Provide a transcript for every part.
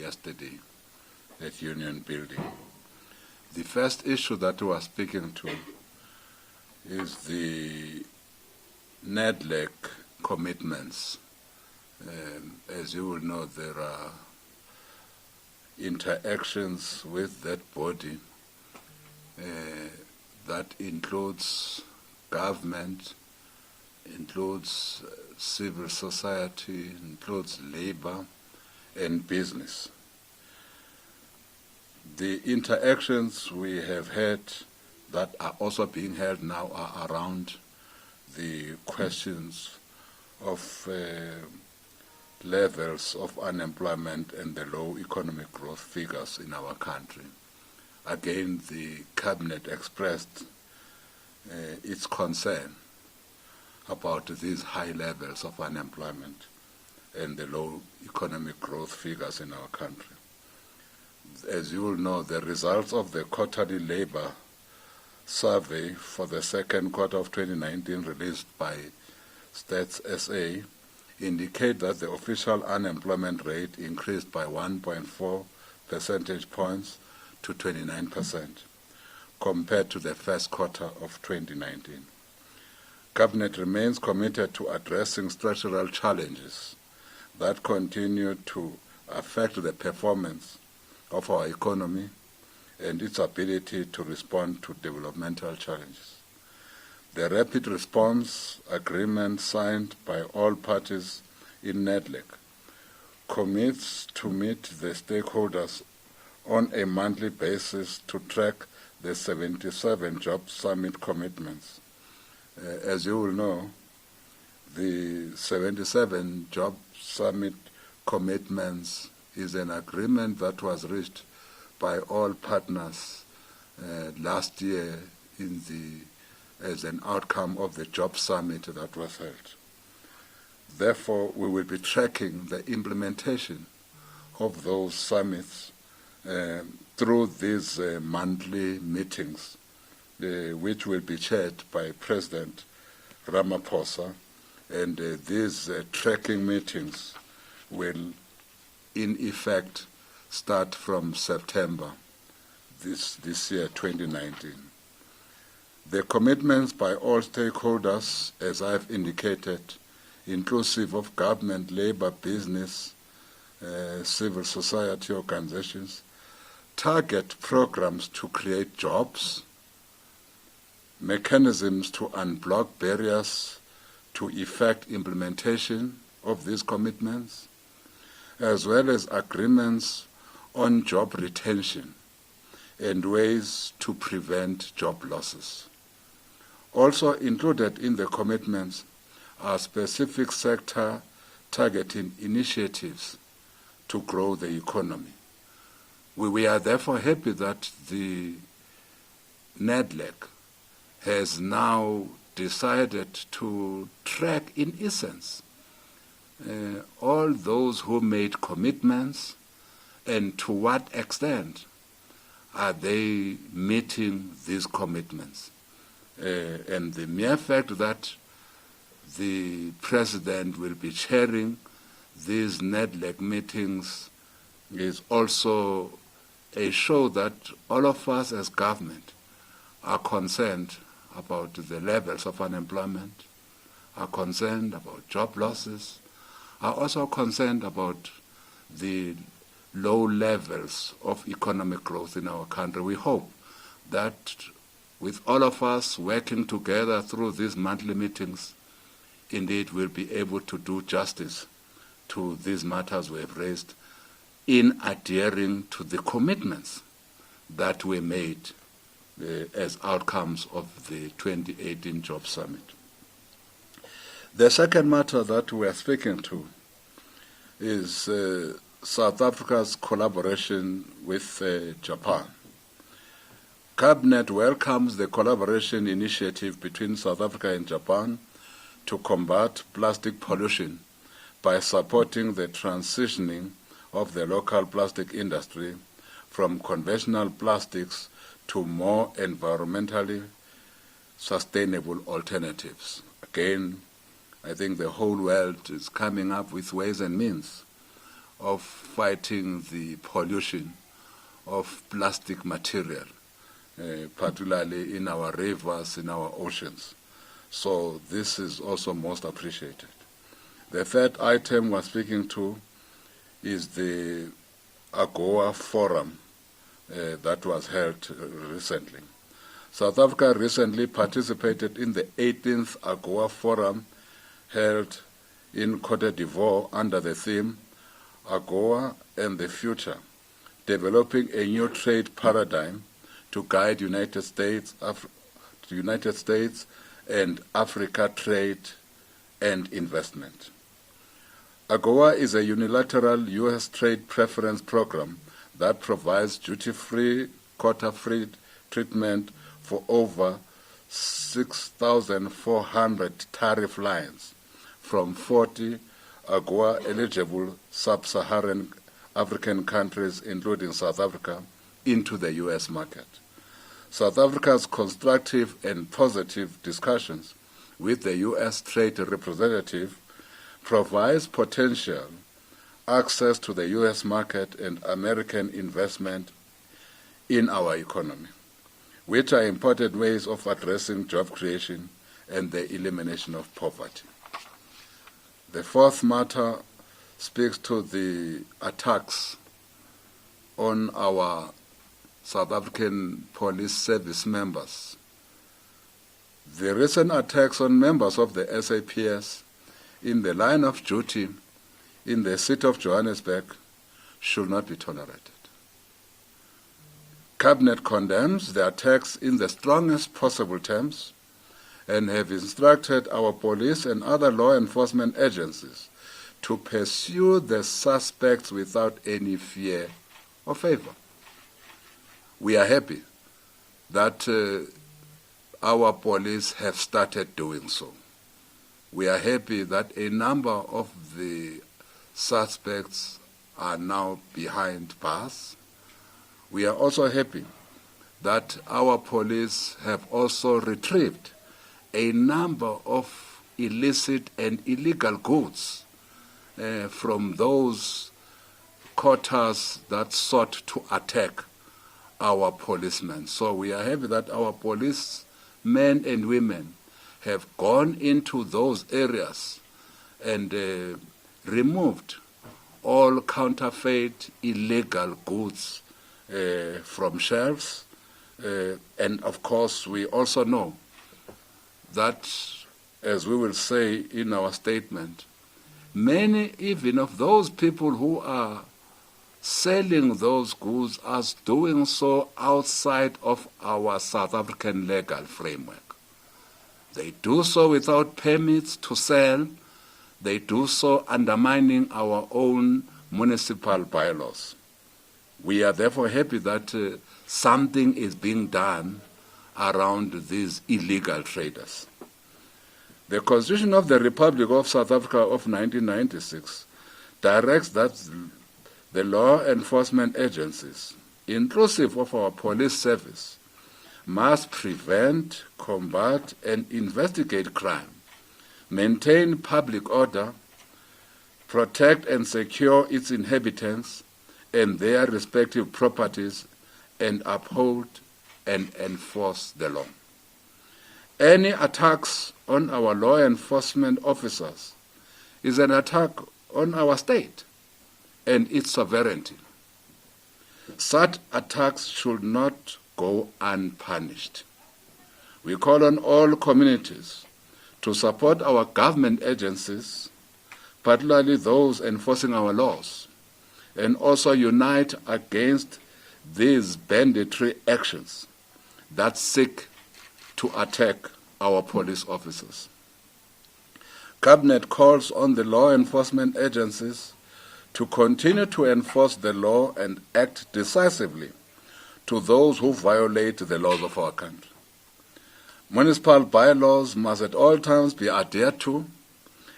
yesterday at Union Building. The first issue that we are speaking to is the NEDLEC commitments. As you will know, there are interactions with that body that includes government, includes civil society, includes labor and business. The interactions we have had that are also being held now are around the questions of levels of unemployment and the low economic growth figures in our country. Again, the Cabinet expressed its concern about these high levels of unemployment and the low economic growth figures in our country. As you will know, the results of the quarterly labor survey for the second quarter of 2019 released by Stats SA indicate that the official unemployment rate increased by 1.4 percentage points to 29% compared to the first quarter of 2019. Cabinet remains committed to addressing structural challenges that continue to affect the performance of our economy and its ability to respond to developmental challenges. The Rapid Response Agreement signed by all parties in NEDLEC commits to meet the stakeholders on a monthly basis to track the 77 Job Summit commitments. As you will know, the 77 Job Summit commitments is an agreement that was reached by all partners last year as an outcome of the Job Summit that was held. Therefore, we will be tracking the implementation of those summits through these monthly meetings, which will be chaired by President Ramaphosa, and these tracking meetings will in effect start from September this year, 2019. The commitments by all stakeholders, as I've indicated, inclusive of government, labor, business, civil society organizations, target programs to create jobs, mechanisms to unblock barriers to effect implementation of these commitments, as well as agreements on job retention and ways to prevent job losses. Also included in the commitments are specific sector targeting initiatives to grow the economy. We are therefore happy that the NEDLEC has now decided to track, in essence, all those who made commitments and to what extent are they meeting these commitments. And the mere fact that the President will be chairing these NEDLEC meetings is also a show that all of us as government are concerned about the levels of unemployment, are concerned about job losses, are also concerned about the low levels of economic growth in our country. We hope that with all of us working together through these monthly meetings, indeed we'll be able to do justice to these matters we have raised in adhering to the commitments that were made as outcomes of the 2018 Job Summit. The second matter that we are speaking to is South Africa's collaboration with Japan. Cabinet welcomes the collaboration initiative between South Africa and Japan to combat plastic pollution by supporting the transitioning of the local plastic industry from conventional plastics to more environmentally sustainable alternatives. Again, I think the whole world is coming up with ways and means of fighting the pollution of plastic material, particularly in our rivers, in our oceans. So this is also most appreciated. The third item we're speaking to is the AGOA forum that was held recently. South Africa recently participated in the 18th AGOA forum held in Côte d'Ivoire under the theme AGOA and the Future, Developing a New Trade Paradigm to Guide United States and Africa Trade and Investment. AGOA is a unilateral U.S. trade preference program that provides duty-free, quota-free treatment for over 6,400 tariff lines from 40 AGOA-eligible sub-Saharan African countries, including South Africa, into the U.S. market. South Africa's constructive and positive discussions with the U.S. Trade Representative provides potential access to the U.S. market and American investment in our economy, which are important ways of addressing job creation and the elimination of poverty. The fourth matter speaks to the attacks on our South African police service members. The recent attacks on members of the SAPS in the line of duty in the city of Johannesburg should not be tolerated. Cabinet condemns the attacks in the strongest possible terms and have instructed our police and other law enforcement agencies to pursue the suspects without any fear or favor. We are happy that our police have started doing so. We are happy that a number of the suspects are now behind bars. We are also happy that our police have also retrieved a number of illicit and illegal goods from those quarters that sought to attack our policemen. So we are happy that our policemen and women have gone into those areas and removed all counterfeit illegal goods from shelves. And of course, we also know that, as we will say in our statement, many even of those people who are selling those goods are doing so outside of our South African legal framework. They do so without permits to sell. They do so undermining our own municipal bylaws. We are therefore happy that something is being done around these illegal traders. The Constitution of the Republic of South Africa of 1996 directs that the law enforcement agencies, inclusive of our police service, must prevent, combat, and investigate crime, maintain public order, protect and secure its inhabitants and their respective properties, and uphold and enforce the law. Any attacks on our law enforcement officers is an attack on our state and its sovereignty. Such attacks should not go unpunished. We call on all communities to support our government agencies, particularly those enforcing our laws, and also unite against these banditry actions that seek to attack our police officers. Cabinet calls on the law enforcement agencies to continue to enforce the law and act decisively to those who violate the laws of our country. Municipal bylaws must at all times be adhered to,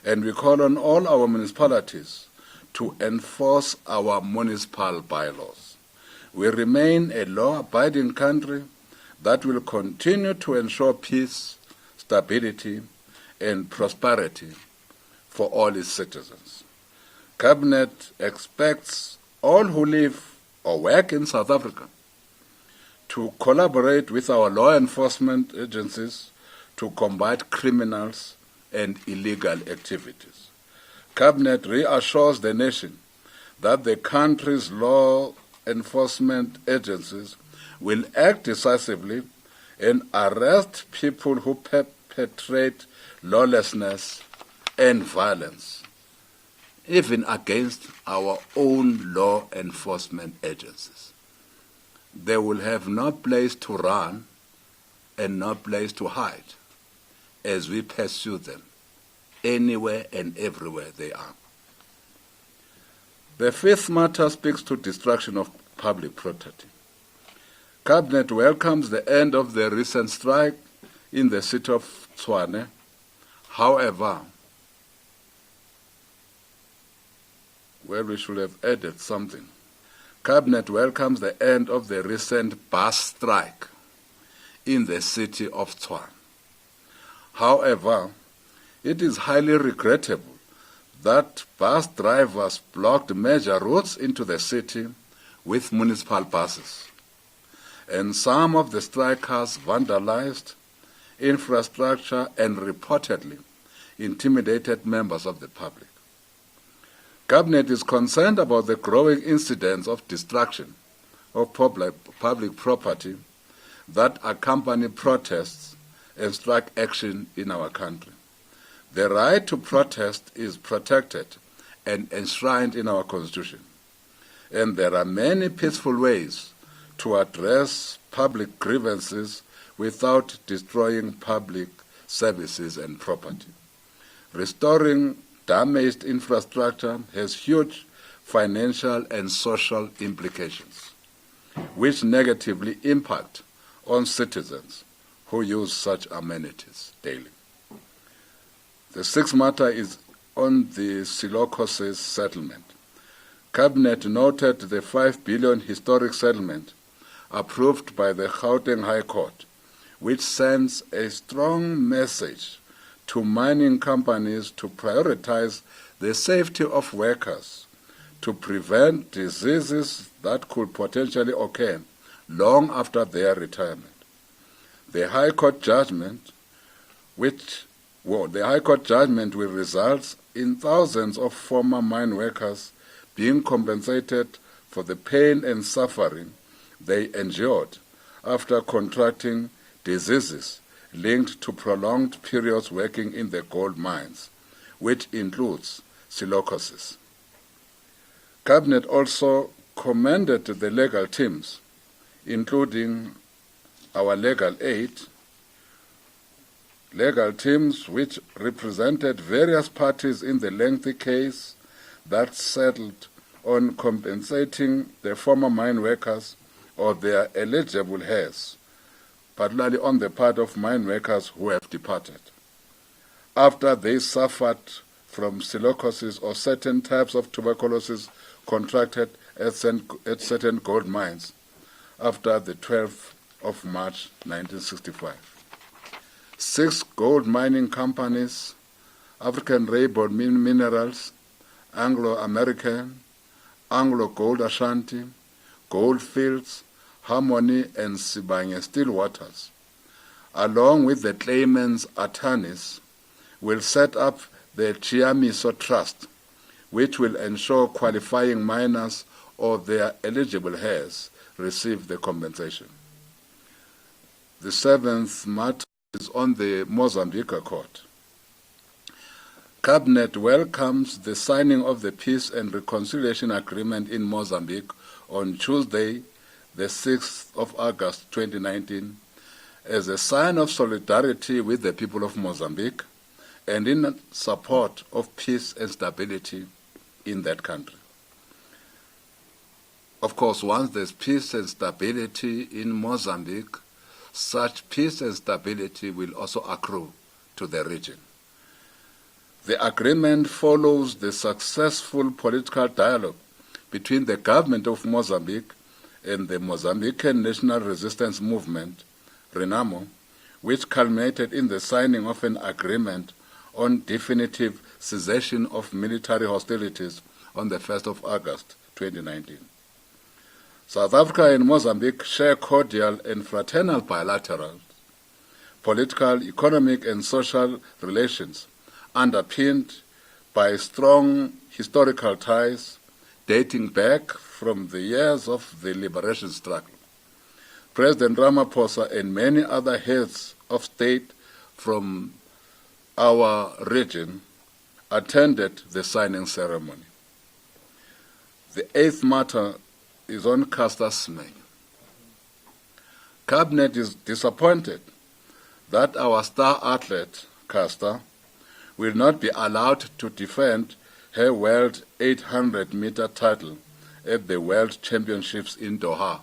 and we call on all our municipalities to enforce our municipal bylaws. We remain a law-abiding country that will continue to ensure peace, stability, and prosperity for all its citizens. Cabinet expects all who live or work in South Africa to collaborate with our law enforcement agencies to combat criminals and illegal activities. Cabinet reassures the nation that the country's law enforcement agencies will act decisively and arrest people who perpetrate lawlessness and violence, even against our own law enforcement agencies. They will have no place to run and no place to hide as we pursue them anywhere and everywhere they are. The fifth matter speaks to destruction of public property. Cabinet welcomes the end of the recent strike in the city of Tshwane. However, well, we should have added something. Cabinet welcomes the end of the recent bus strike in the city of Tshwane. However, it is highly regrettable that bus drivers blocked major routes into the city with municipal buses, and some of the strikers vandalized infrastructure and reportedly intimidated members of the public. Cabinet is concerned about the growing incidence of destruction of public property that accompany protests and strike action in our country. The right to protest is protected and enshrined in our Constitution, and there are many peaceful ways to address public grievances without destroying public services and property. Restoring damaged infrastructure has huge financial and social implications, which negatively impact on citizens who use such amenities daily. The sixth matter is on the silicosis settlement. Cabinet noted the 5 billion historic settlement approved by the Gauteng High Court, which sends a strong message to mining companies to prioritize the safety of workers to prevent diseases that could potentially occur long after their retirement. The High Court judgment will result in thousands of former mine workers being compensated for the pain and suffering they endured after contracting diseases linked to prolonged periods working in the gold mines, which includes silicosis. Cabinet also commended the legal teams, including our legal teams which represented various parties in the lengthy case that settled on compensating the former mine workers or their eligible heirs, particularly on the part of mine workers who have departed, after they suffered from silicosis or certain types of tuberculosis contracted at certain gold mines after the 12th of March 1965. 6 gold mining companies, African Rainbow Minerals, Anglo-American, Anglo Gold Ashanti, Goldfields, Harmony and Sibanye Stillwaters, along with the claimants' attorneys, will set up the Chiamiso Trust, which will ensure qualifying miners or their eligible heirs receive the compensation. The 7th matter is on the Mozambique court. Cabinet welcomes the signing of the Peace and Reconciliation Agreement in Mozambique on Tuesday, the 6th of August 2019, as a sign of solidarity with the people of Mozambique and in support of peace and stability in that country. Of course, once there's peace and stability in Mozambique, such peace and stability will also accrue to the region. The agreement follows the successful political dialogue between the government of Mozambique and the Mozambican National Resistance Movement, RENAMO, which culminated in the signing of an agreement on definitive cessation of military hostilities on the 1st of August 2019. South Africa and Mozambique share cordial and fraternal bilateral, political, economic and social relations underpinned by strong historical ties dating back from the years of the liberation struggle. President Ramaphosa and many other heads of state from our region attended the signing ceremony. The eighth matter is on Caster Semenya. Cabinet is disappointed that our star athlete, Caster, will not be allowed to defend her World 800-meter title at the World Championships in Doha.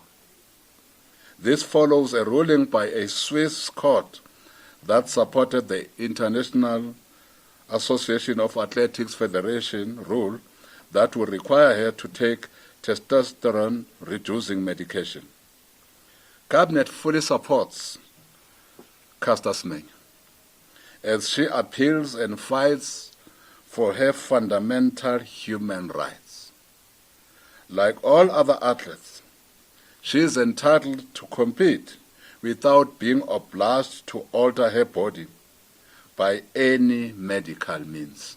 This follows a ruling by a Swiss court that supported the International Association of Athletics Federation rule that would require her to take testosterone-reducing medication. Cabinet fully supports Caster Semenya as she appeals and fights for her fundamental human rights. Like all other athletes, she is entitled to compete without being obliged to alter her body by any medical means.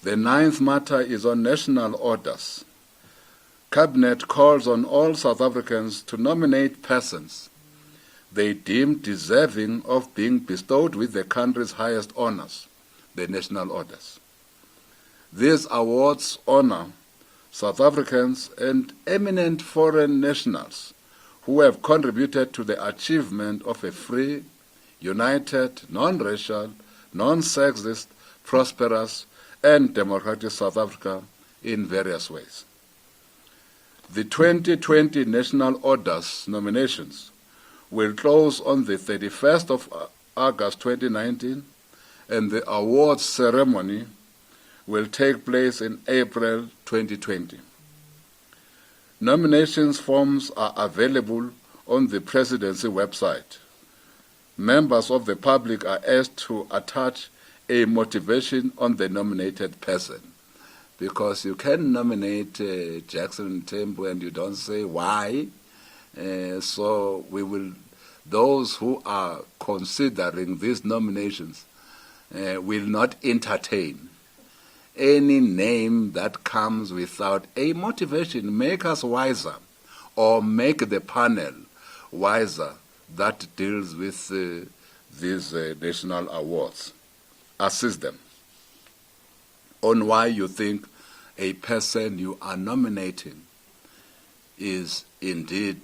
The ninth matter is on national orders. Cabinet calls on all South Africans to nominate persons they deem deserving of being bestowed with the country's highest honors, the national orders. These awards honor South Africans and eminent foreign nationals who have contributed to the achievement of a free, united, non-racial, non-sexist, prosperous, and democratic South Africa in various ways. The 2020 National Orders nominations will close on the 31st of August 2019, and the awards ceremony will take place in April 2020. Nominations forms are available on the Presidency website. Members of the public are asked to attach a motivation on the nominated person, because you can nominate Jackson Mthembu and you don't say why. So those who are considering these nominations will not entertain any name that comes without a motivation. Make us wiser, or make the panel wiser that deals with these national awards. Assist them on why you think a person you are nominating is indeed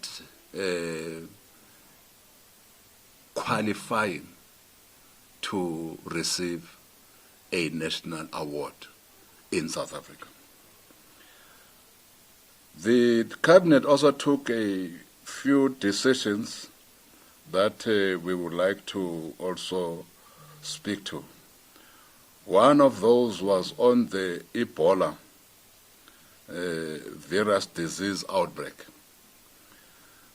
qualifying to receive a national award in South Africa. The Cabinet also took a few decisions that we would like to also speak to. One of those was on the Ebola virus disease outbreak.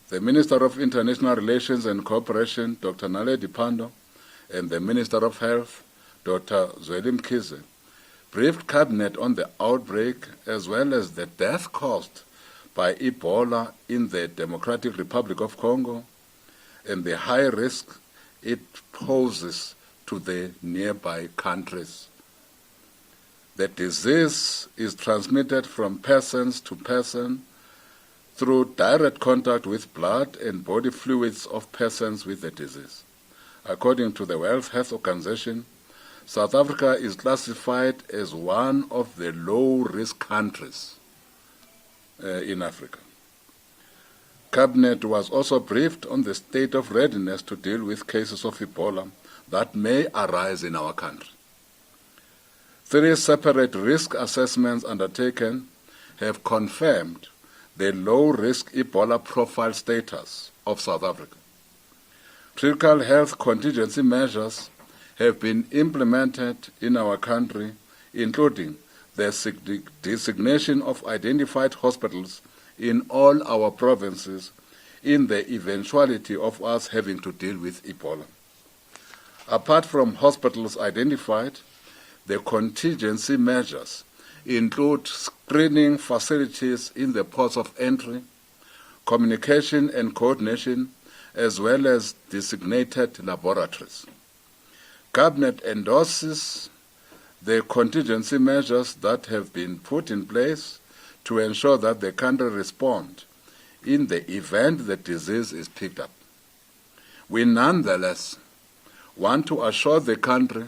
The Minister of International Relations and Cooperation, Dr. Naledi Pandor, and the Minister of Health, Dr. Zweli Mkhize, briefed Cabinet on the outbreak as well as the death caused by Ebola in the Democratic Republic of Congo and the high risk it poses to the nearby countries. The disease is transmitted from persons to person through direct contact with blood and body fluids of persons with the disease. According to the World Health Organization, South Africa is classified as one of the low-risk countries in Africa. Cabinet was also briefed on the state of readiness to deal with cases of Ebola that may arise in our country. 3 separate risk assessments undertaken have confirmed the low-risk Ebola profile status of South Africa. Critical health contingency measures have been implemented in our country, including the designation of identified hospitals in all our provinces in the eventuality of us having to deal with Ebola. Apart from hospitals identified, The contingency measures include screening facilities in the ports of entry, communication and coordination, as well as designated laboratories. Cabinet endorses the contingency measures that have been put in place to ensure that the country responds in the event the disease is picked up. We nonetheless want to assure the country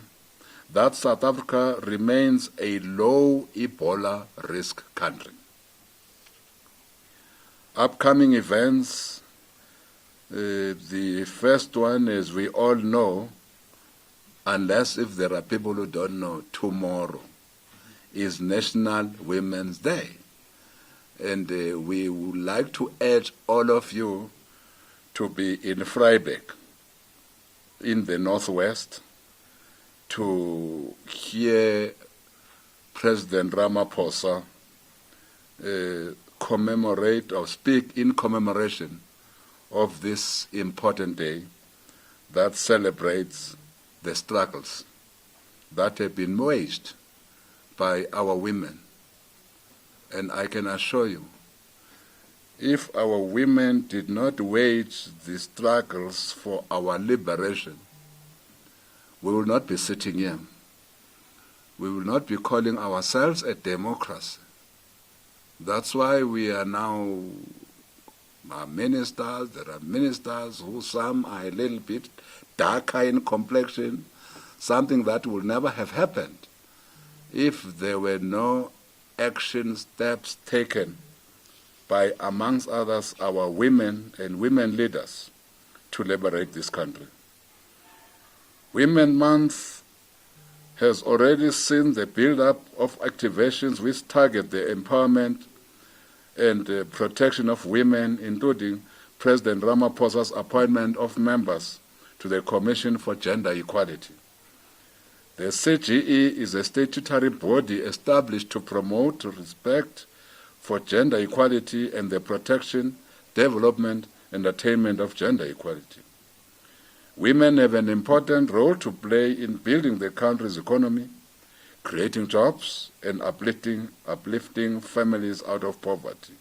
that South Africa remains a low Ebola risk country. Upcoming events, the first one, as we all know, unless if there are people who don't know, tomorrow is National Women's Day. And we would like to urge all of you to be in Vryburg, in the Northwest, to hear President Ramaphosa commemorate or speak in commemoration of this important day that celebrates the struggles that have been waged by our women. And I can assure you, if our women did not wage the struggles for our liberation, we will not be sitting here. We will not be calling ourselves a democracy. That's why we are now ministers. There are ministers who some are a little bit darker in complexion, something that would never have happened if there were no action steps taken by, amongst others, our women and women leaders to liberate this country. Women Month has already seen the build-up of activations which target the empowerment and protection of women, including President Ramaphosa's appointment of members to the Commission for Gender Equality. The CGE is a statutory body established to promote respect for gender equality and the protection, development, and attainment of gender equality. Women have an important role to play in building the country's economy, creating jobs, and uplifting families out of poverty.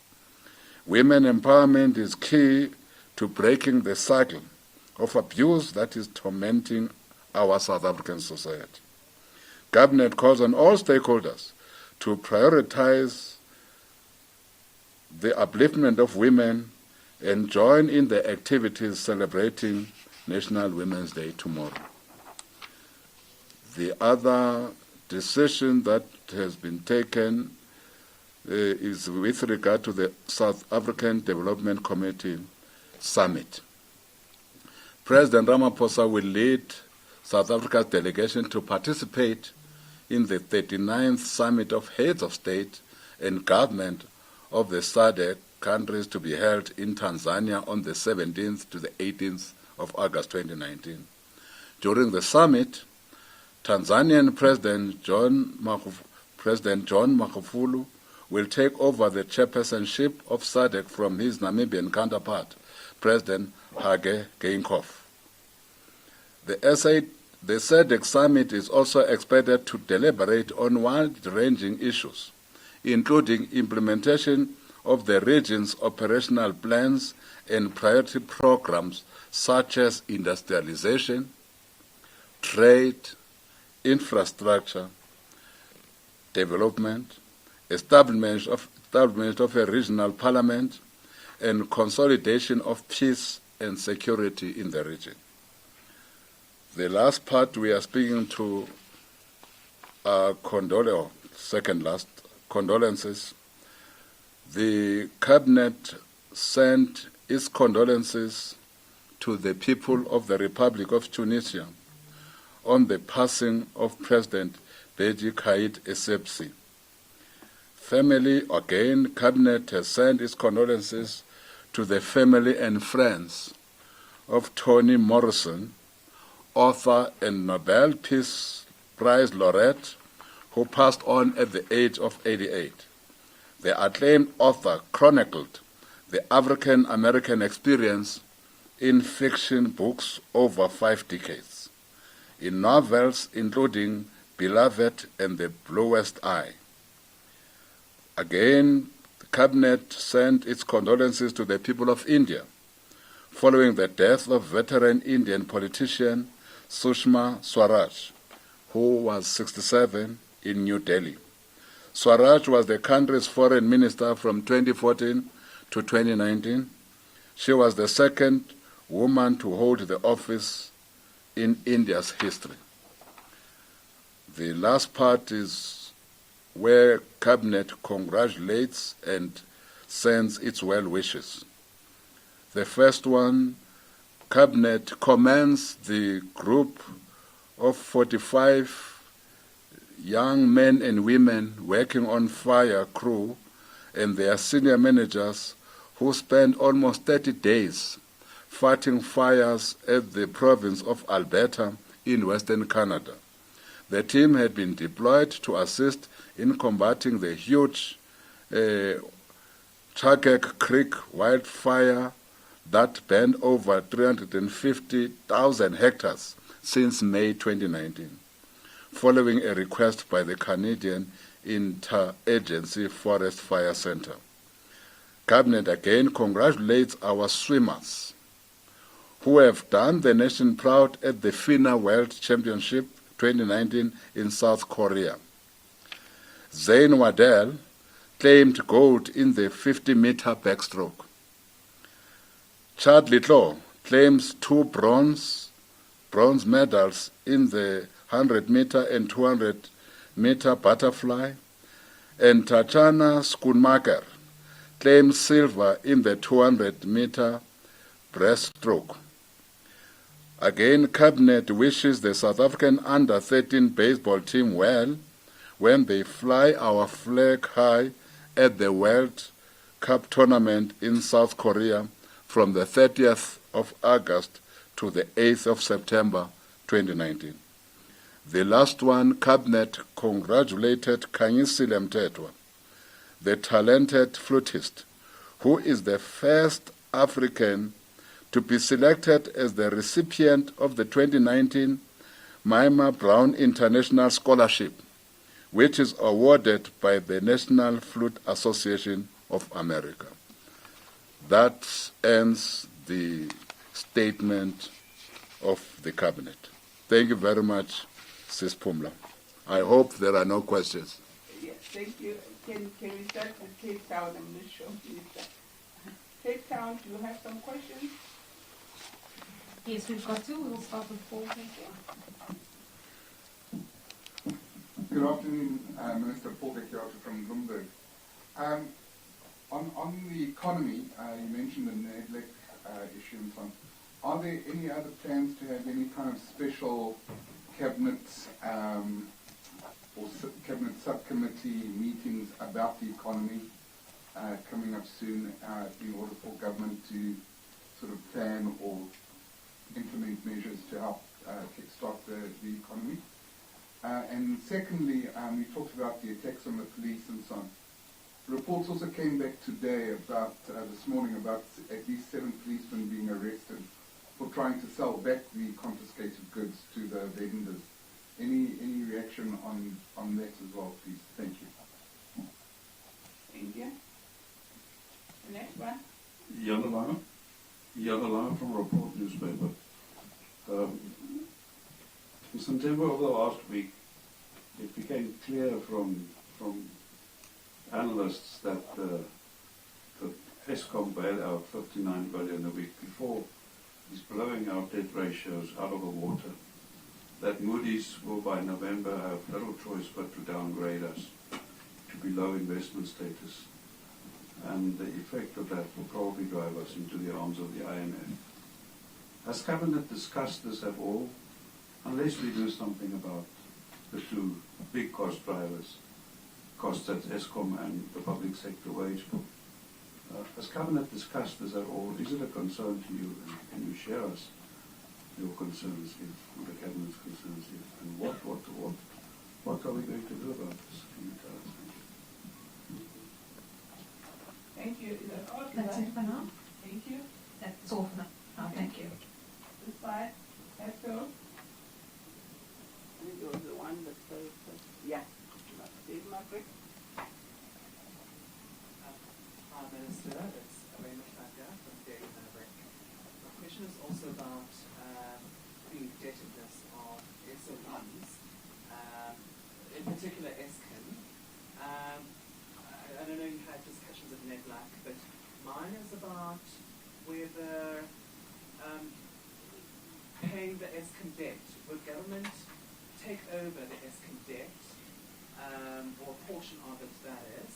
Women empowerment is key to breaking the cycle of abuse that is tormenting our South African society. Cabinet calls on all stakeholders to prioritize the upliftment of women and join in the activities celebrating National Women's Day tomorrow. The other decision that has been taken is with regard to the South African Development Committee Summit. President Ramaphosa will lead South Africa's delegation to participate in the 39th Summit of Heads of State and Government of the SADC countries to be held in Tanzania on the 17th to the 18th of August 2019. During the summit, Tanzanian President John Magufuli will take over the chairpersonship of SADC from his Namibian counterpart, President Hage Geingob. The SADC summit is also expected to deliberate on wide-ranging issues, including implementation of the region's operational plans and priority programs such as industrialization, trade, infrastructure, development, establishment of a regional parliament, and consolidation of peace and security in the region. The last part we are speaking to are condolences. The Cabinet sent its condolences to the people of the Republic of Tunisia on the passing of President Beji Caid Essebsi. Family, again, Cabinet has sent its condolences to the family and friends of Toni Morrison, author and Nobel Peace Prize laureate, who passed on at the age of 88. The acclaimed author chronicled the African-American experience in fiction books over 5 decades, in novels including beloved and the bluest eye. Again, the Cabinet sent its condolences to the people of India following the death of veteran Indian politician Sushma Swaraj, who was 67 in New Delhi. Swaraj was the country's foreign minister from 2014 to 2019. She was the second woman to hold the office in India's history. The last part is where Cabinet congratulates and sends its well wishes. The first one, Cabinet commends the group of 45 young men and women working on fire crew and their senior managers who spent almost 30 days fighting fires at the province of Alberta in Western Canada. The team had been deployed to assist in combating the huge Chagak Creek wildfire that burned over 350,000 hectares since May 2019, following a request by the Canadian Interagency Forest Fire Centre. Cabinet again congratulates our swimmers who have done the nation proud at the FINA World Championship 2019 in South Korea. Zain Waddell claimed gold in the 50-meter backstroke. Chad Little claims 2 bronze medals in the 100-meter and 200-meter butterfly, and Tatiana Schoonmaker claims silver in the 200-meter breaststroke. Again, Cabinet wishes the South African under-13 baseball team well when they fly our flag high at the World Cup tournament in South Korea from the 30th of August to the 8th of September 2019. The last one, Cabinet congratulated Khanyisile Mthethwa, the talented flutist, who is the first African to be selected as the recipient of the 2019 Mima Brown International Scholarship, which is awarded by the National Flute Association of America. That ends the statement of the Cabinet. Thank you very much, Sis Pumla. I hope there are no questions. Yes, thank you. Can we start with Cape Town? I'm not sure. Cape Town, do you have some questions? Yes, we've got 2. We'll start with Paul. Thank you. Good afternoon, Minister Paul Bekiata from Bloomberg. On the economy, you mentioned the neglect issue and so on. Are there any other plans to have any kind of special cabinet or cabinet subcommittee meetings about the economy coming up soon in order for government to sort of plan or implement measures to help kickstart the economy? And secondly, we talked about the attacks on the police and so on. Reports also came back today about, this morning, about at least 7 policemen being arrested for trying to sell back the confiscated goods to the vendors. Any reaction on that as well, please? Thank you. Thank you. The next one. Yagalana from Report newspaper. In September of the last week, it became clear from analysts that Eskom bailed out 59 billion a week before is blowing our debt ratios out of the water, that Moody's will by November have little choice but to downgrade us to below investment status, and the effect of that will probably drive us into the arms of the IMF. Has Cabinet discussed this at all? Unless we do something about the 2 big cost drivers, costs at Eskom and the public sector wage bill. Has Cabinet discussed this at all? Is it a concern to you? And can you share us your concerns, the Cabinet's concerns, and what are we going to do about this? Can you tell us? Thank you. Is that all? That's it for now. Thank you. That's all for now. Thank you. This side. That's all. I think it was the one that said Africa. Hi, Minister. It's Arena Shaka from Daily Maverick. My question is also about the indebtedness of SOEs, in particular ESCON. I don't know, you had discussions of NEDLAC, but mine is about whether paying the ESCON debt, would government take over the ESCON debt, or a portion of it, that is?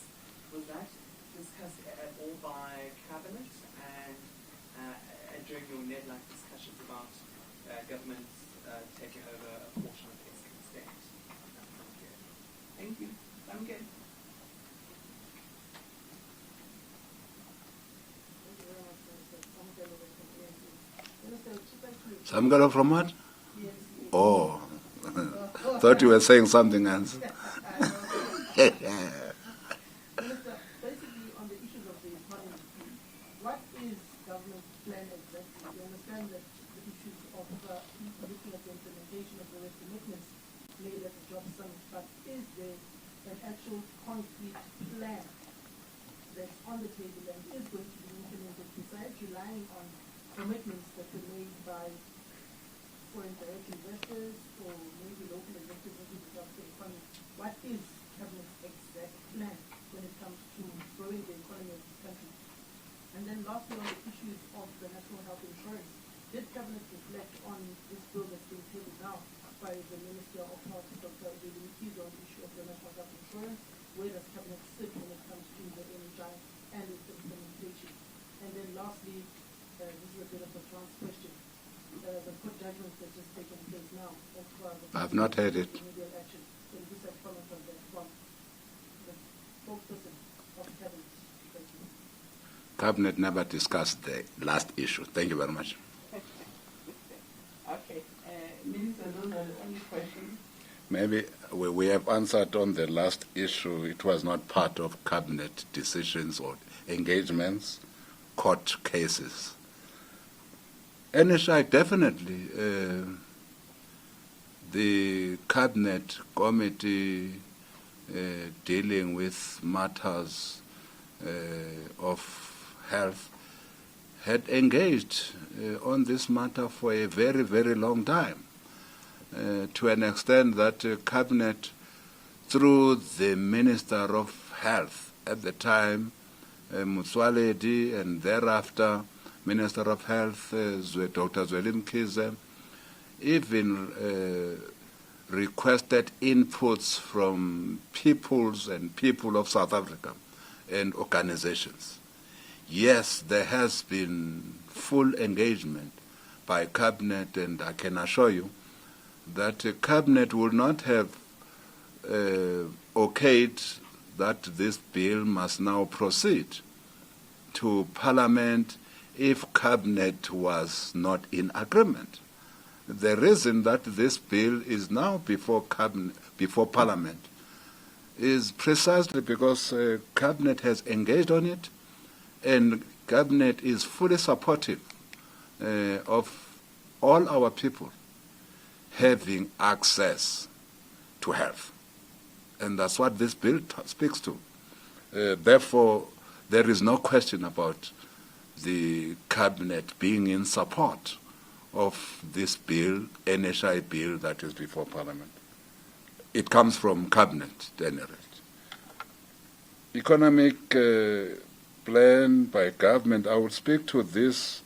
Was that discussed at all by Cabinet and during your NEDLAC discussions about government taking over a portion of the ESCON's debt? Thank you. I'm good. Samgalo from what? Oh, thought you were saying something else. Minister, basically on the issues of the economy, what is government's plan exactly? We understand that the issues of looking at the implementation of the commitments made at the job summit, but is there an actual concrete plan that's on the table and is going to be implemented besides relying on commitments that were made by foreign direct investors or maybe local investors into the jobs economy? What is Cabinet's exact plan when it comes to growing the economy of this country? And then lastly, on the issues of the national health insurance, did Cabinet reflect on this bill that's being tabled now by the Minister of Health, Dr. Judgement, on the issue of the national health insurance? Where does Cabinet sit when it comes to the NHI and its implementation? And then lastly, this is a bit of a trans question. The court judgment that's just taken place now. I've not heard it. Remedial action. Can you just comment on that from the spokesperson of Cabinet? Thank you. Cabinet never discussed the last issue. Thank you very much. Okay. Minister, those are the only questions. Maybe we have answered on the last issue. It was not part of Cabinet decisions or engagements, court cases. NHI definitely, the Cabinet Committee dealing with matters of health had engaged on this matter for a very, very long time, to an extent that Cabinet, through the Minister of Health at the time, Motsoaledi, and thereafter Minister of Health, Dr. Zweli Mkhize, even requested inputs from peoples and people of South Africa and organizations. Yes, there has been full engagement by Cabinet, and I can assure you that Cabinet will not have okayed that this bill must now proceed to Parliament if Cabinet was not in agreement. The reason that this bill is now before Parliament is precisely because Cabinet has engaged on it, and Cabinet is fully supportive of all our people having access to health. And that's what this bill speaks to. Therefore, there is no question about the Cabinet being in support of this bill, NHI bill, that is before Parliament. It comes from Cabinet, at any rate. Economic plan by government, I would speak to this,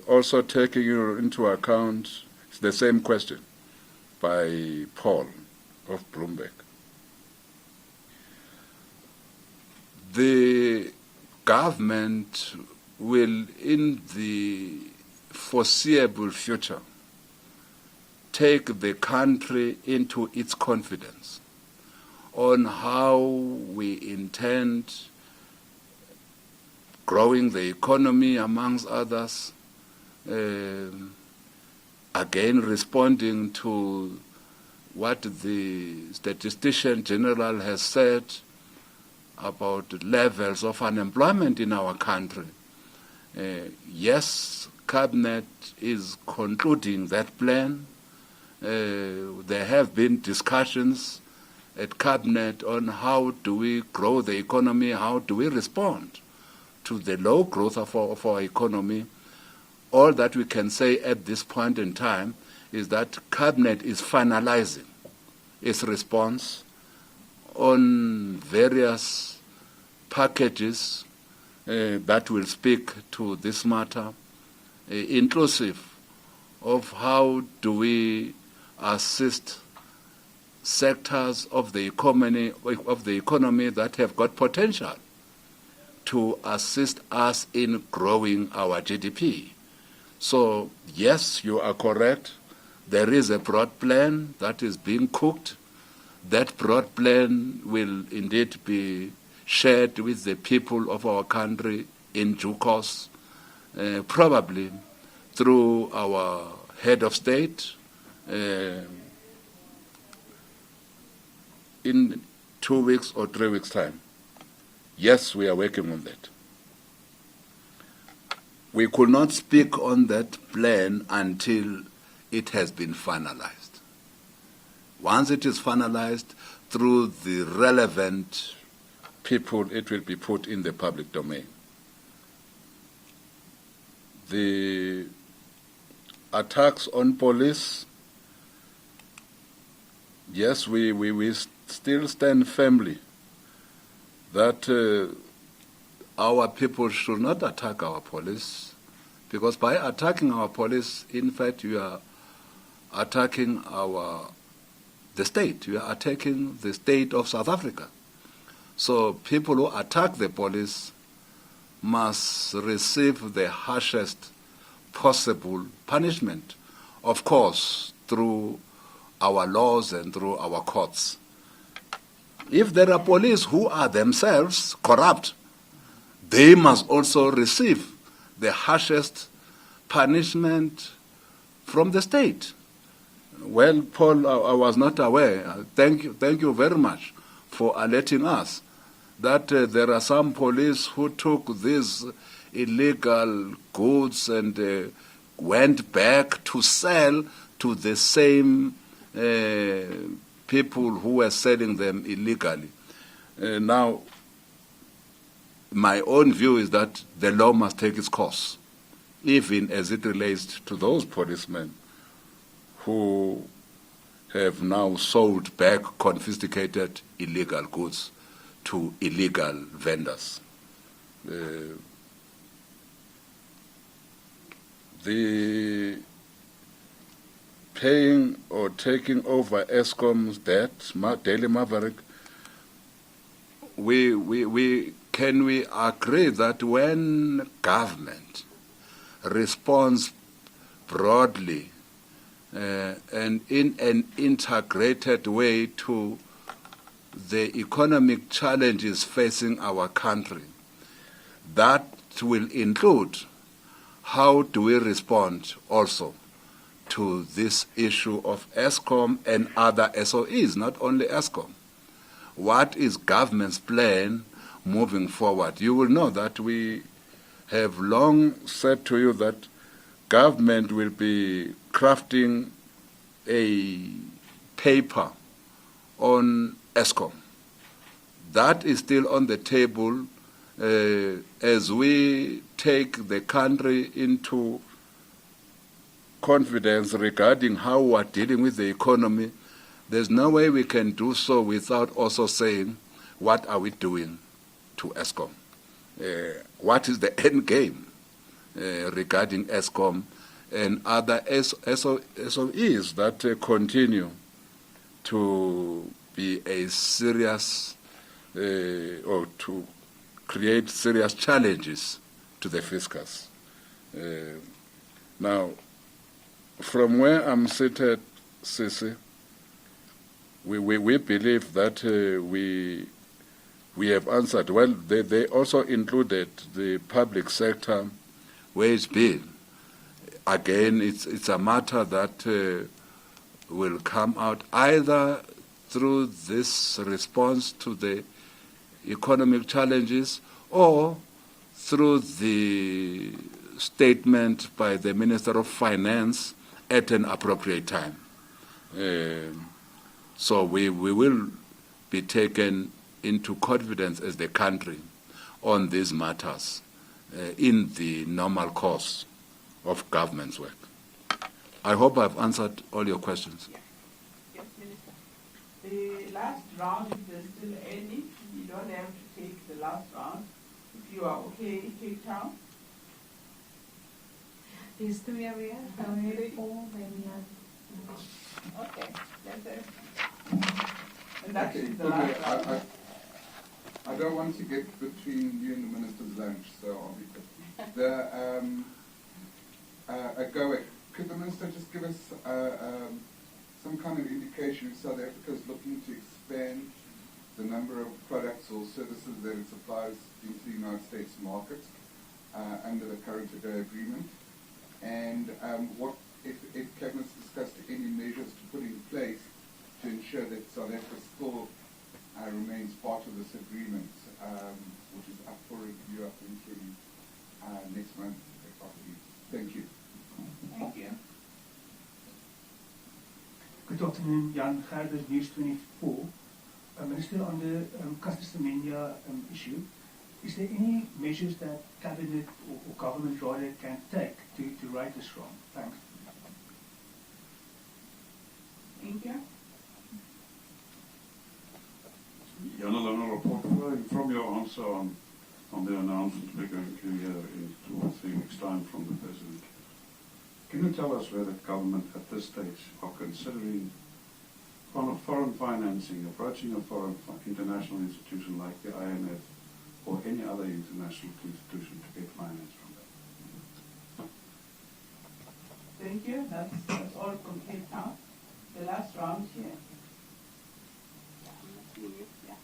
also taking into account the same question by Paul of Bloomberg. The government will, in the foreseeable future, take the country into its confidence on how we intend growing the economy, amongst others, again responding to what the Statistician General has said about levels of unemployment in our country. Yes, Cabinet is concluding that plan. There have been discussions at Cabinet on how do we grow the economy, how do we respond to the low growth of our economy. All that we can say at this point in time is that Cabinet is finalizing its response on various packages that will speak to this matter, inclusive of how do we assist sectors of the economy that have got potential to assist us in growing our GDP. So yes, you are correct. There is a broad plan that is being cooked. That broad plan will indeed be shared with the people of our country in due course, probably through our head of state in 2 weeks or 3 weeks' time. Yes, we are working on that. We could not speak on that plan until it has been finalized. Once it is finalized through the relevant people, it will be put in the public domain. The attacks on police, yes, we still stand firmly that our people should not attack our police, because by attacking our police, in fact, you are attacking the state. You are attacking the state of South Africa. So people who attack the police must receive the harshest possible punishment, of course, through our laws and through our courts. If there are police who are themselves corrupt, they must also receive the harshest punishment from the state. Well, Paul, I was not aware. Thank you very much for alerting us that there are some police who took these illegal goods and went back to sell to the same people who were selling them illegally. Now, my own view is that the law must take its course, even as it relates to those policemen who have now sold back confiscated illegal goods to illegal vendors. The paying or taking over Eskom's debt, Daily Maverick, can we agree that when government responds broadly and in an integrated way to the economic challenges facing our country, that will include how do we respond also to this issue of Eskom and other SOEs, not only Eskom. What is government's plan moving forward? You will know that we have long said to you that government will be crafting a paper on Eskom. That is still on the table as we take the country into confidence regarding how we are dealing with the economy. There's no way we can do so without also saying, what are we doing to Eskom? What is the end game regarding Eskom and other SOEs that continue to be a serious or to create serious challenges to the fiscus. Now, from where I'm seated, Sisi, we believe that we have answered. Well, they also included the public sector wage bill. Again, it's a matter that will come out either through this response to the economic challenges or through the statement by the Minister of Finance at an appropriate time. So we will be taken into confidence as the country on these matters in the normal course of government's work. I hope I've answered all your questions. Yeah. Yes, Minister. The last round, if there's still any, you don't have to take the last round. If you are okay, Cape Town. There's 3 areas, then we have 4, then we have... Okay, that's it. And that's Okay, the last round. I don't want to get between you and the minister's lunch, so I'll be quick. Could the minister just give us some kind of indication if South Africa is looking to expand the number of products or services that it supplies into the United States market under the current agreement? And what if Cabinet's discussed any measures to put in place to ensure that South Africa still remains part of this agreement, which is up for review, I think, in next month, I believe. Thank you. Thank you. Good afternoon, Jan Gerder, News 24. Minister, on the Caster Semenya issue, is there any measures that Cabinet or government rather can take to right this wrong? Thanks. Thank you. Jan, a report flowing from your answer on the announcement we're going to hear in 2 or 3 weeks' time from the President. Can you tell us whether government at this stage are considering foreign financing, approaching a international institution like the IMF or any other international institution to get finance from them? Thank you. That's all from Cape Town. The last round here. Yeah.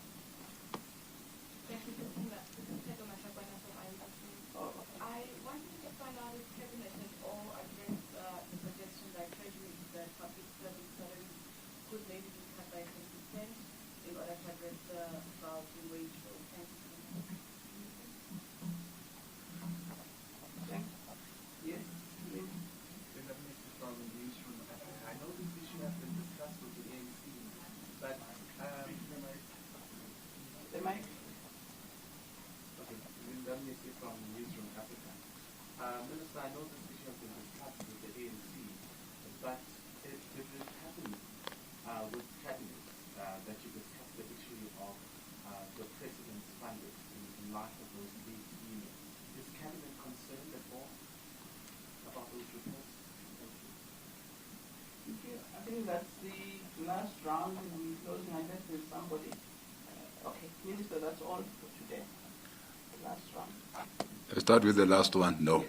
I wanted to find out if Cabinet has all addressed the suggestion that Treasury that public service salaries could maybe be cut by 10% in order to address the bulk in wage growth. Thank you. Yes. I know this issue has been discussed with the ANC, but The mic. okay, Linda from Newsroom Africa. Minister, I know this issue has been discussed with the ANC, but if it happens with Cabinet that you discuss the issue of the President's funding in light of those leaked emails, is Cabinet concerned at all about those reports? Thank you. I think that's the last round and we're closing unless there's somebody. Okay, Minister, that's all for today. The last round. I start with the last one. No.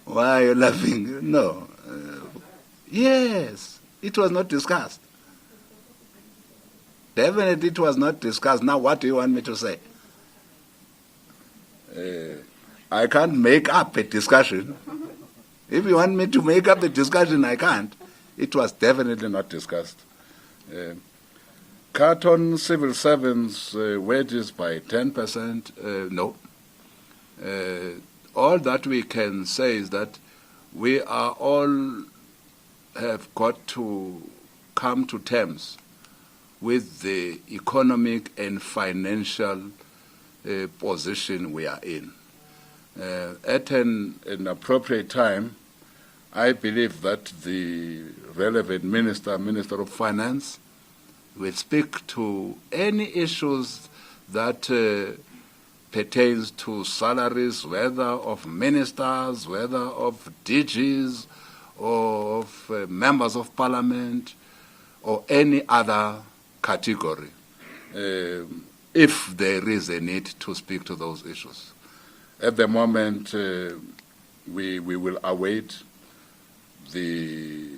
Why are you laughing? No. Yes, it was not discussed. Definitely it was not discussed. Now what do you want me to say? I can't make up a discussion. If you want me to make up a discussion, I can't. It was definitely not discussed. Cut on civil servants' wages by 10%, no. All that we can say is that we are all have got to come to terms with the economic and financial position we are in. At an appropriate time, I believe that the relevant Minister of Finance, will speak to any issues that pertains to salaries, whether of ministers, whether of DGs, or of members of parliament, or any other category, if there is a need to speak to those issues. At the moment, we will await the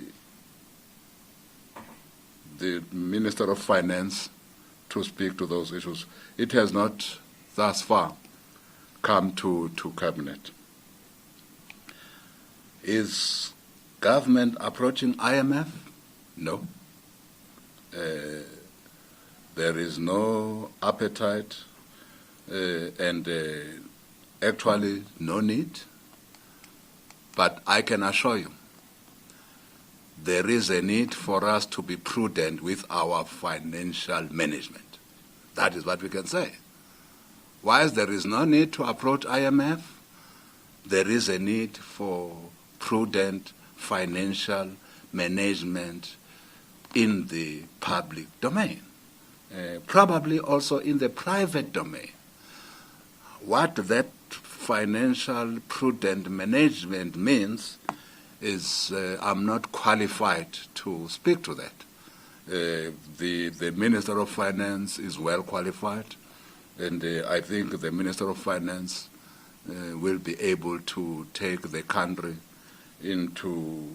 Minister of Finance to speak to those issues. It has not thus far come to Cabinet. Is government approaching IMF? No. There is no appetite and actually no need. But I can assure you, there is a need for us to be prudent with our financial management. That is what we can say. Whilst there is no need to approach IMF, there is a need for prudent financial management in the public domain, probably also in the private domain. What that financial prudent management means is I'm not qualified to speak to that. The Minister of Finance is well qualified, and I think the Minister of Finance will be able to take the country into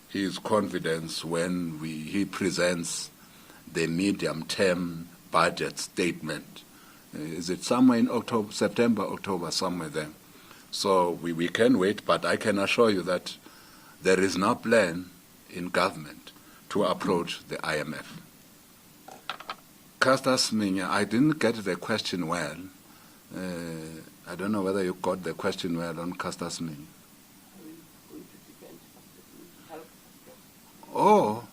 his confidence when he presents the medium-term budget statement. Is it somewhere in October, September, October, somewhere there? So we can wait, but I can assure you that there is no plan in government to approach the IMF. Caster Semenya, I didn't get the question well. I don't know whether you got the question well on Caster Semenya. Oh,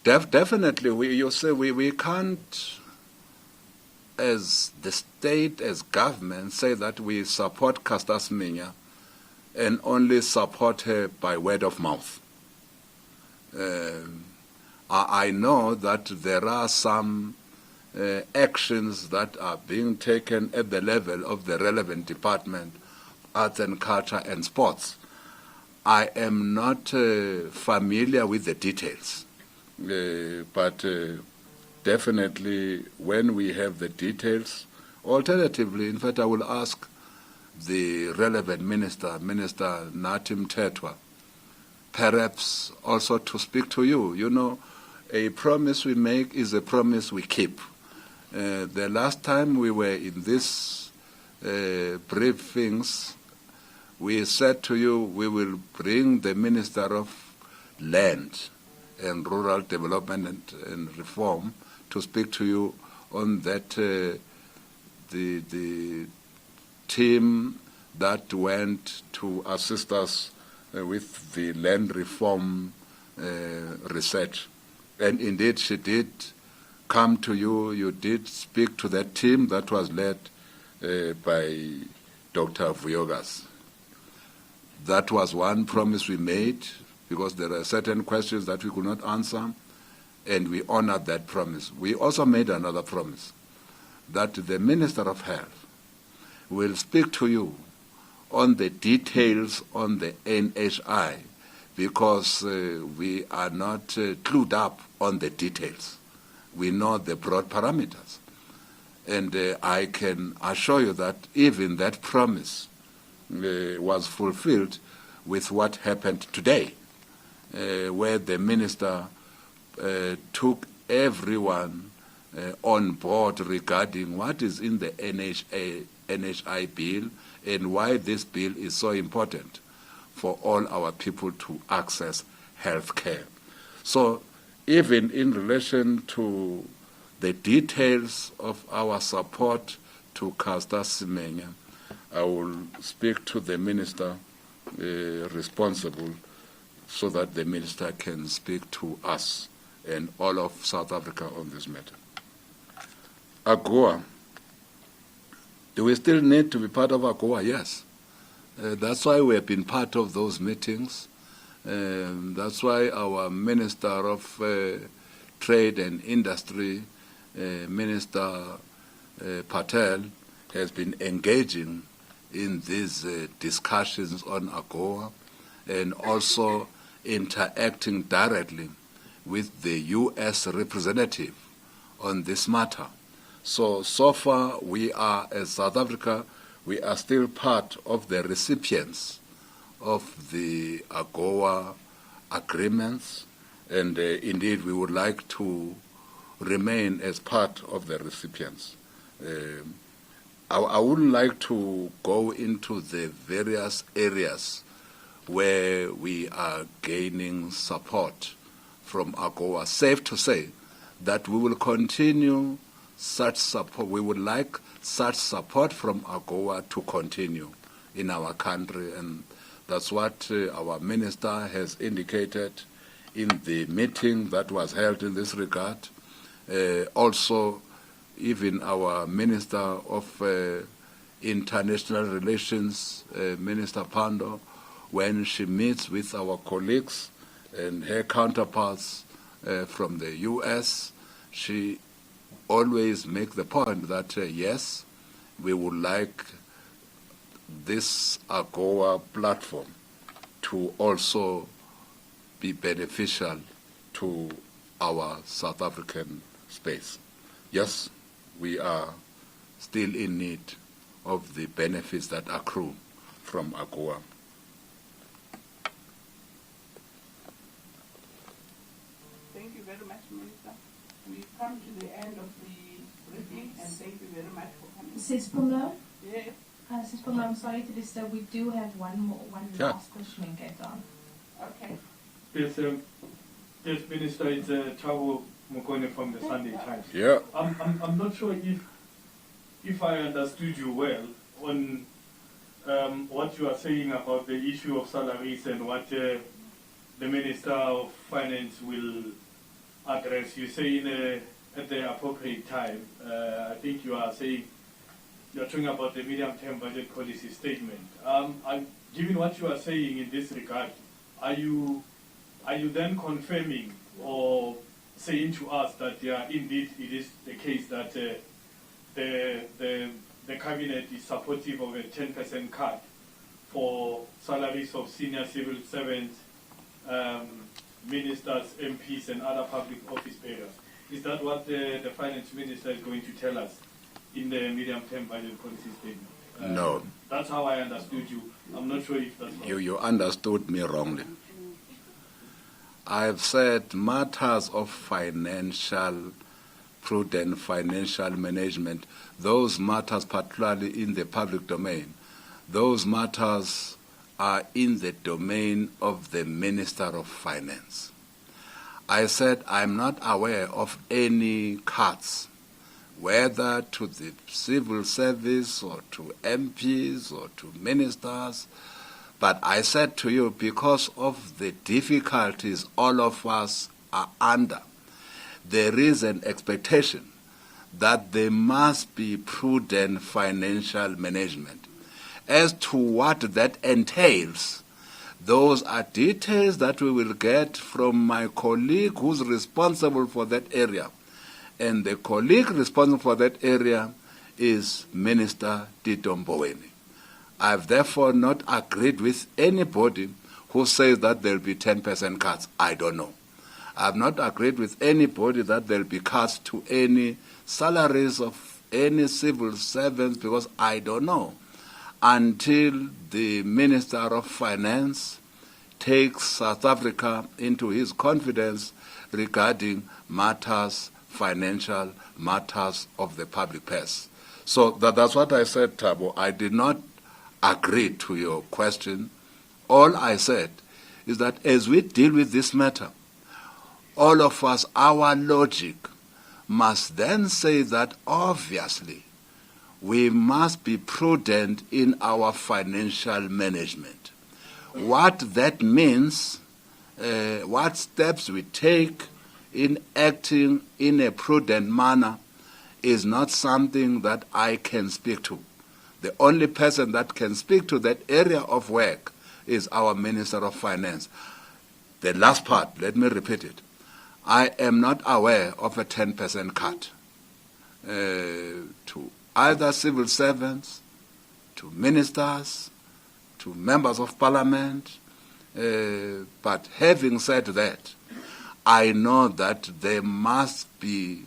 definitely. You say we can't, as the state, as government, say that we support Caster Semenya and only support her by word of mouth. I know that there are some actions that are being taken at the level of the relevant department, arts and culture and sports. I am not familiar with the details, but definitely when we have the details, alternatively, in fact, I will ask the relevant minister, Minister Nathi Mthethwa, perhaps also to speak to you. You know, a promise we make is a promise we keep. The last time we were in these briefings, we said to you we will bring the Minister of Land and Rural Development and Reform to speak to you on that, the team that went to assist us with the land reform research. And indeed, she did come to you. You did speak to that team that was led by Dr. Vuyogas. That was one promise we made, because there are certain questions that we could not answer, and we honored that promise. We also made another promise, that the Minister of Health will speak to you on the details on the NHI, because we are not clued up on the details. We know the broad parameters. And I can assure you that even that promise was fulfilled with what happened today, where the minister took everyone on board regarding what is in the NHI bill and why this bill is so important for all our people to access health care. So even in relation to the details of our support to Caster Semenya, I will speak to the minister responsible so that the minister can speak to us and all of South Africa on this matter. AGOA. Do we still need to be part of AGOA? Yes. That's why we have been part of those meetings. That's why our Minister of Trade and Industry, Minister Patel, has been engaging in these discussions on AGOA and also interacting directly with the U.S. representative on this matter. So far we are, as South Africa, we are still part of the recipients of the AGOA agreements, and indeed we would like to remain as part of the recipients. I wouldn't like to go into the various areas where we are gaining support from AGOA. Safe to say that we will continue such support. We would like such support from AGOA to continue in our country, and that's what our minister has indicated, in the meeting that was held in this regard. Also, even our Minister of International Relations, Minister Pando, when she meets with our colleagues and her counterparts from the U.S., she always makes the point that, yes, we would like this AGOA platform to also be beneficial to our South African space. Yes, we are still in need of the benefits that accrue from AGOA. Thank you very much, Minister. We've come to the end of the briefing, and thank you very much for coming. Sis Pumla? Yes. Sis Pumla, I'm sorry to disturb. We do have one last question and get on. Okay. Yes, yes, Minister, it's Thabo Mokone from the Sunday Times. Yeah. I'm not sure if I understood you well on what you are saying about the issue of salaries and what the Minister of Finance will address. You say at the appropriate time. I think you are saying you're talking about the medium-term budget policy statement. Given what you are saying in this regard, are you then confirming or saying to us that indeed it is the case that the cabinet is supportive of a 10% cut for salaries of senior civil servants, ministers, MPs, and other public office bearers? Is that what the finance minister is going to tell us in the medium-term budget policy statement? No. That's how I understood you. I'm not sure if that's You understood me wrongly. I've said matters of prudent financial management, those matters particularly in the public domain, those matters are in the domain of the Minister of Finance. I said I'm not aware of any cuts, whether to the civil service or to MPs or to ministers. But I said to you, because of the difficulties all of us are under, there is an expectation that there must be prudent financial management. As to what that entails, those are details that we will get from my colleague who's responsible for that area. And the colleague responsible for that area is Minister Tito Mboweni. I've therefore not agreed with anybody who says that there will be 10% cuts. I don't know. I've not agreed with anybody that there will be cuts to any salaries of any civil servants, because I don't know. Until the Minister of Finance takes South Africa into his confidence regarding matters, financial matters of the public purse. So that's what I said, Thabo. I did not agree to your question. All I said is that as we deal with this matter, all of us, our logic must then say that obviously we must be prudent in our financial management. What that means, what steps we take in acting in a prudent manner is not something that I can speak to. The only person that can speak to that area of work is our Minister of Finance. The last part, let me repeat it. I am not aware of a 10% cut to either civil servants, to ministers, to members of parliament. But having said that, I know that there must be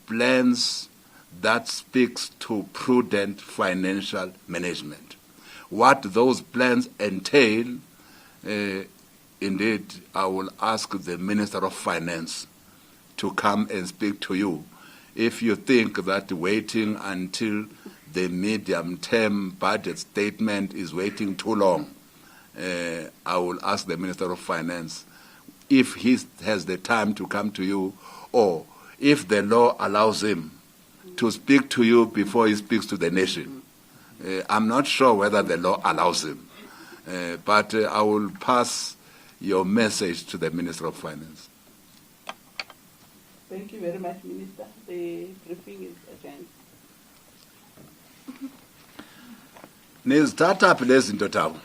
plans that speaks to prudent financial management. What those plans entail, indeed, I will ask the Minister of Finance to come and speak to you. If you think that waiting until the medium-term budget statement is waiting too long, I will ask the Minister of Finance if he has the time to come to you, or if the law allows him to speak to you before he speaks to the nation. I'm not sure whether the law allows him, but I will pass your message to the Minister of Finance. Thank you very much, Minister. The briefing is adjourned. Nizithatha phi lezi zinto thabo?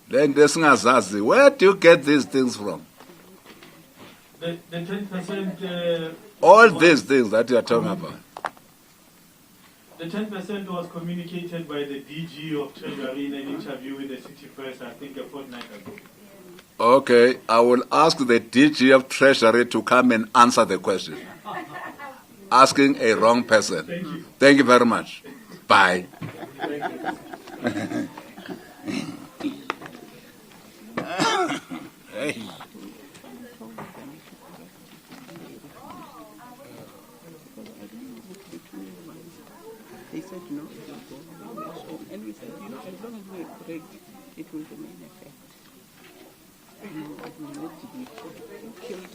Le nto esingazazi, where do you get these things from? The 10%. All these things that you are talking about. The 10% was communicated by the DG of Treasury in an interview with the City Press, I think, a fortnight ago. Okay, I will ask the DG of Treasury to come and answer the question. Asking a wrong person. Thank you. Thank you very much. Bye. Thank you. Hey. They said no, it will go. And we said, as long as we are correct, it will remain effect. It will not be killed.